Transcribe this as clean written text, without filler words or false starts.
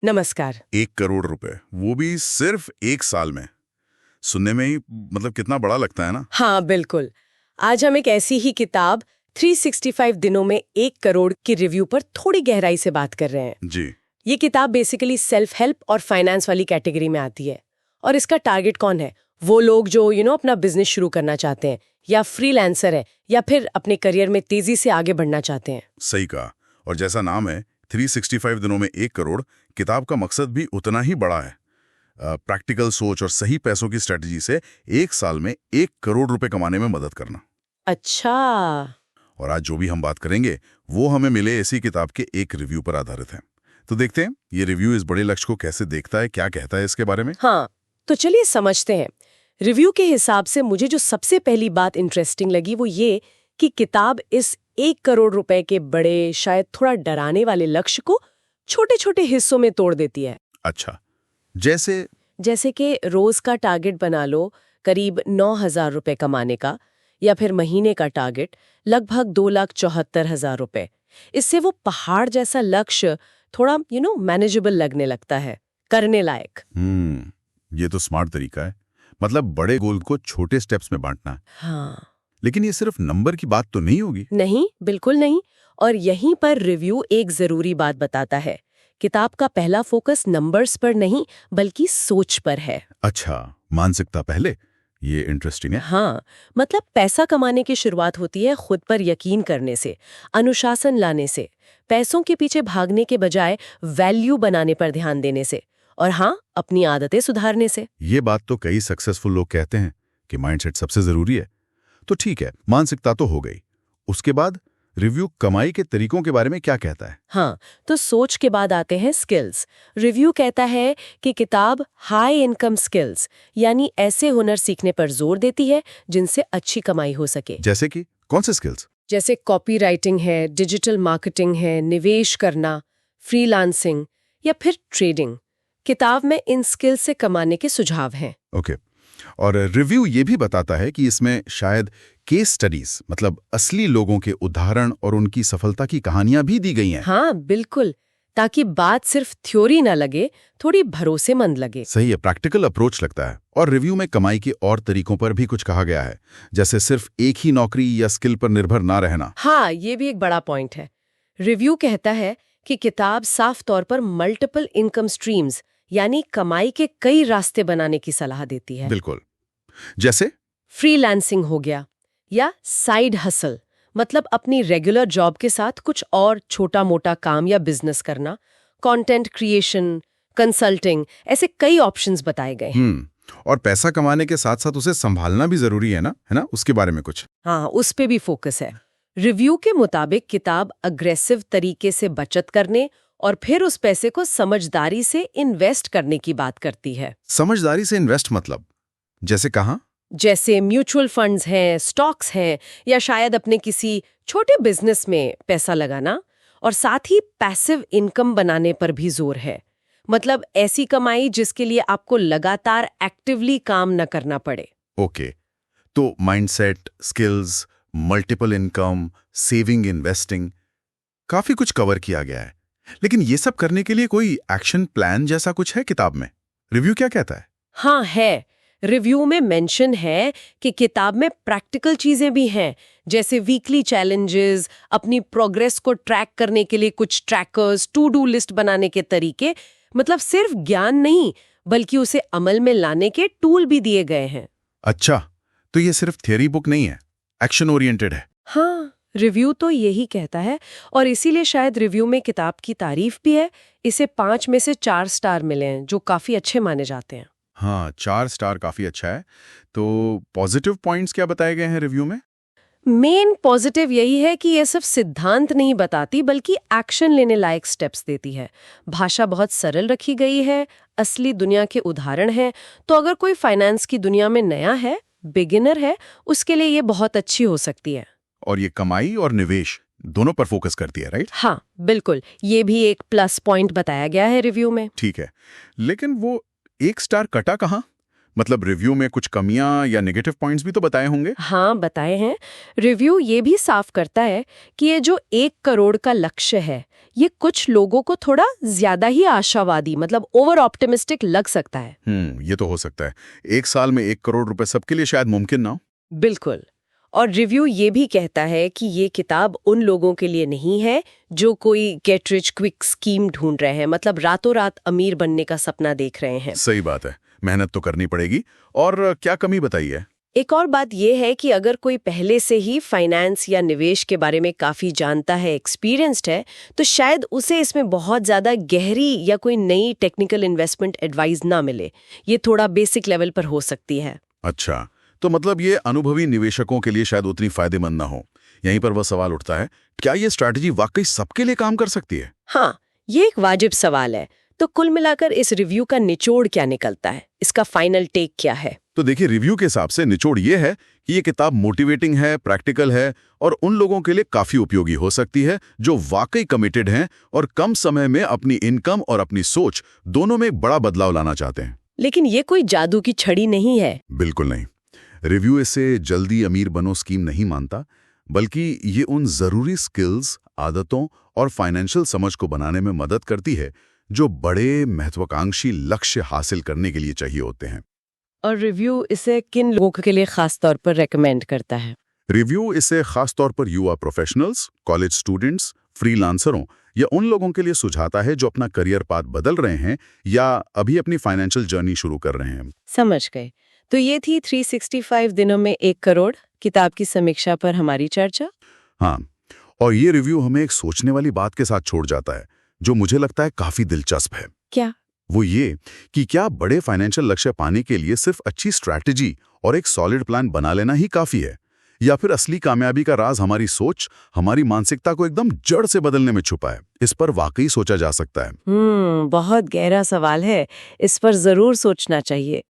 नमस्कार। 1 करोड़ रुपए, वो भी सिर्फ 1 साल में। सुनने में ही मतलब कितना बड़ा लगता है ना। हाँ बिल्कुल। आज हम एक ऐसी ही किताब 365 दिनों में 1 करोड़ की रिव्यू पर थोड़ी गहराई से बात कर रहे हैं। जी। ये किताब बेसिकली सेल्फ हेल्प और फाइनेंस वाली कैटेगरी में आती है। और इसका टारगेट कौन है? वो लोग जो अपना बिजनेस शुरू करना चाहते हैं, या फ्रीलांसर है, या फिर अपने करियर में तेजी से आगे बढ़ना चाहते हैं। सही कहा। और जैसा नाम है 365 दिनों में 1 करोड़, किताब का मकसद भी उतना ही बड़ा है। प्रैक्टिकल सोच और सही पैसों की स्ट्रेटजी से 1 साल में 1 करोड़ रुपए कमाने में मदद करना। अच्छा। और आज जो भी हम बात करेंगे वो हमें मिले इसी किताब के एक रिव्यू पर आधारित है। तो देखते हैं ये रिव्यू इस बड़े लक्ष्य को कैसे देखता है, क्या कहता है इसके बारे में। हाँ, तो चलिए समझते हैं। रिव्यू के हिसाब से मुझे जो सबसे पहली बात इंटरेस्टिंग लगी वो ये कि किताब इस 1 करोड़ रुपए के बड़े, शायद थोड़ा डराने वाले लक्ष्य को छोटे छोटे हिस्सों में तोड़ देती है। अच्छा, जैसे कि रोज का टारगेट बना लो करीब 9,000 रुपए कमाने का, या फिर महीने का टारगेट लगभग 2,74,000 रुपए। इससे वो पहाड़ जैसा लक्ष्य थोड़ा मैनेजेबल लगने लगता है, करने लायक। ये तो स्मार्ट तरीका है। मतलब बड़े गोल को छोटे स्टेप्स में बांटना। हाँ। लेकिन ये सिर्फ नंबर की बात तो नहीं होगी। नहीं, बिल्कुल नहीं। और यहीं पर रिव्यू एक जरूरी बात बताता है। किताब का पहला फोकस नंबर्स पर नहीं बल्कि सोच पर है। अच्छा, मानसिकता पहले, ये इंटरेस्टिंग है। हाँ, मतलब पैसा कमाने की शुरुआत होती है खुद पर यकीन करने से, अनुशासन लाने से, पैसों के पीछे भागने के बजाय वैल्यू बनाने पर ध्यान देने से, और हाँ, अपनी आदतें सुधारने से। ये बात तो कई सक्सेसफुल लोग कहते हैं कि माइंडसेट सबसे जरूरी है। तो ठीक है, मानसिकता तो हो गई। उसके बाद रिव्यू कमाई के तरीकों के बारे में क्या कहता है? हाँ, तो सोच के बाद आते हैं स्किल्स। रिव्यू कहता है कि किताब हाई इनकम स्किल्स, यानी ऐसे हुनर सीखने पर जोर देती है जिनसे अच्छी कमाई हो सके। जैसे कि कौन से स्किल्स? जैसे कॉपी राइटिंग है, डिजिटल मार्केटिंग है, निवेश करना, फ्रीलांसिंग या फिर ट्रेडिंग। किताब में इन स्किल्स से कमाने के सुझाव हैं। ओके। और रिव्यू ये भी बताता है कि इसमें शायद केस स्टडीज, मतलब असली लोगों के उदाहरण और उनकी सफलता की कहानियां भी दी गई हैं। हाँ बिल्कुल, ताकि बात सिर्फ थ्योरी ना लगे, थोड़ी भरोसेमंद लगे। सही है, प्रैक्टिकल अप्रोच लगता है। और रिव्यू में कमाई के और तरीकों पर भी कुछ कहा गया है, जैसे सिर्फ एक ही नौकरी या स्किल पर निर्भर ना रहना। हाँ, ये भी एक बड़ा पॉइंट है। रिव्यू कहता है कि किताब साफ तौर पर मल्टीपल इनकम स्ट्रीम्स, यानी कमाई के कई रास्ते बनाने की सलाह देती है। बिल्कुल। जैसे फ्रीलांसिंग हो गया, या साइड हसल, मतलब अपनी रेगुलर जॉब के साथ कुछ और छोटा मोटा काम या बिजनेस करना, कंटेंट क्रिएशन, कंसल्टिंग, ऐसे कई ऑप्शंस बताए गए हैं। और पैसा कमाने के साथ साथ उसे संभालना भी जरूरी है ना, उसके बारे में कुछ? हाँ, उस पे भी फोकस है। रिव्यू के मुताबिक किताब अग्रेसिव तरीके से बचत करने और फिर उस पैसे को समझदारी से इन्वेस्ट करने की बात करती है। समझदारी से इन्वेस्ट मतलब? जैसे कहाँ? जैसे म्यूचुअल फंड्स हैं, स्टॉक्स हैं, या शायद अपने किसी छोटे बिजनेस में पैसा लगाना। और साथ ही पैसिव इनकम बनाने पर भी जोर है, मतलब ऐसी कमाई जिसके लिए आपको लगातार एक्टिवली काम न करना पड़े। ओके। तो mindset, skills, multiple income, saving, investing, काफी कुछ कवर किया गया है। लेकिन ये सब करने के लिए कोई एक्शन प्लान जैसा कुछ है किताब में? रिव्यू क्या कहता है? हाँ है। रिव्यू में मेंशन है कि किताब में प्रैक्टिकल चीजें भी हैं, जैसे वीकली चैलेंजेस, अपनी प्रोग्रेस को ट्रैक करने के लिए कुछ ट्रैकर्स, टू डू लिस्ट बनाने के तरीके। मतलब सिर्फ ज्ञान नहीं बल्कि उसे अमल में लाने के टूल भी दिए गए हैं। अच्छा, तो ये सिर्फ थियरी बुक नहीं है, एक्शन ओरिएंटेड है। हाँ, रिव्यू तो यही कहता है, और इसीलिए शायद रिव्यू में किताब की तारीफ भी है। इसे 5 में से 4 स्टार मिले हैं, जो काफी अच्छे माने जाते हैं। हाँ, 4 स्टार काफी अच्छा है। तो पॉजिटिव पॉइंट्स क्या बताए गए हैं रिव्यू में? मेन पॉजिटिव यही है कि ये सिर्फ सिद्धांत नहीं बताती बल्कि एक्शन लेने लायक स्टेप्स देती है। भाषा बहुत सरल रखी गई है, असली दुनिया के उदाहरण हैं। तो अगर कोई फाइनेंस की दुनिया में नया है, बिगिनर है, उसके लिए ये बहुत अच्छी हो सकती है। और ये कमाई और निवेश दोनों पर फोकस करती है, राइट? हाँ बिल्कुल, ये भी एक प्लस पॉइंट बताया गया है रिव्यू में। ठीक है, लेकिन वो 1 स्टार कटा कहाँ? मतलब रिव्यू में कुछ कमियां या नेगेटिव पॉइंट्स भी तो बताए होंगे। हाँ, बताए हैं। रिव्यू ये भी साफ करता है कि ये जो 1 करोड़ का लक्ष्य है, ये कुछ लोगों को थोड़ा ज्यादा ही आशावादी मतलब ओवर ऑप्टिमिस्टिक लग सकता है। ये तो हो सकता है। 1 साल में 1 करोड़ रुपए सबके लिए शायद मुमकिन ना हो। बिल्कुल। और रिव्यू ये भी कहता है कि ये किताब उन लोगों के लिए नहीं है जो कोई गेट रिच क्विक स्कीम ढूंढ रहे हैं, मतलब रातों रात अमीर बनने का सपना देख रहे हैं। सही बात है, मेहनत तो करनी पड़ेगी। और क्या कमी बताई है? एक और बात यह है कि अगर कोई पहले से ही फाइनेंस या निवेश के बारे में काफी जानता है, एक्सपीरियंस्ड है, तो शायद उसे इसमें बहुत ज्यादा गहरी या कोई नई टेक्निकल इन्वेस्टमेंट एडवाइस ना मिले। ये थोड़ा बेसिक लेवल पर हो सकती है। अच्छा, तो मतलब ये अनुभवी निवेशकों के लिए शायद उतनी फायदेमंद ना हो। यहीं पर वह सवाल उठता है, क्या ये स्ट्रैटेजी वाकई सबके लिए काम कर सकती है? हाँ, ये एक वाजिब सवाल है। तो कुल मिलाकर इस रिव्यू का निचोड़ क्या निकलता है, इसका फाइनल टेक क्या है? तो देखिए, रिव्यू के हिसाब से निचोड़ ये है कि ये किताब मोटिवेटिंग है, प्रैक्टिकल है और उन लोगों के लिए काफी उपयोगी हो सकती है जो वाकई कमिटेड हैं और कम समय में अपनी इनकम और अपनी सोच दोनों में एक बड़ा बदलाव लाना चाहते हैं। लेकिन ये कोई जादू की छड़ी नहीं है। बिल्कुल नहीं। रिव्यू इसे जल्दी अमीर बनो स्कीम नहीं मानता, बल्कि ये उन जरूरी स्किल्स, आदतों और फाइनेंशियल समझ को बनाने में मदद करती है जो बड़े महत्वाकांक्षी लक्ष्य हासिल करने के लिए चाहिए होते हैं। और रिव्यू इसे किन लोगों के लिए खास तौर पर रेकमेंड करता है? रिव्यू इसे खास तौर पर युवा प्रोफेशनल्स, कॉलेज स्टूडेंट्स, फ्रीलांसरों या उन लोगों के लिए सुझाता है जो अपना करियर पाथ बदल रहे हैं या अभी अपनी फाइनेंशियल जर्नी शुरू कर रहे हैं। समझ गए। तो ये थी 365 दिनों में 1 करोड़ किताब की समीक्षा पर हमारी चर्चा। हाँ, और ये रिव्यू हमें एक सोचने वाली बात के साथ छोड़ जाता है जो मुझे लगता है काफी दिलचस्प है। क्या? वो ये कि क्या बड़े फाइनेंशियल लक्ष्य पाने के लिए सिर्फ अच्छी स्ट्रैटेजी और एक सॉलिड प्लान बना लेना ही काफी है, या फिर असली कामयाबी का राज हमारी सोच, हमारी मानसिकता को एकदम जड़ से बदलने में छुपा है? इस पर वाकई सोचा जा सकता है। बहुत गहरा सवाल है। इस पर जरूर सोचना चाहिए।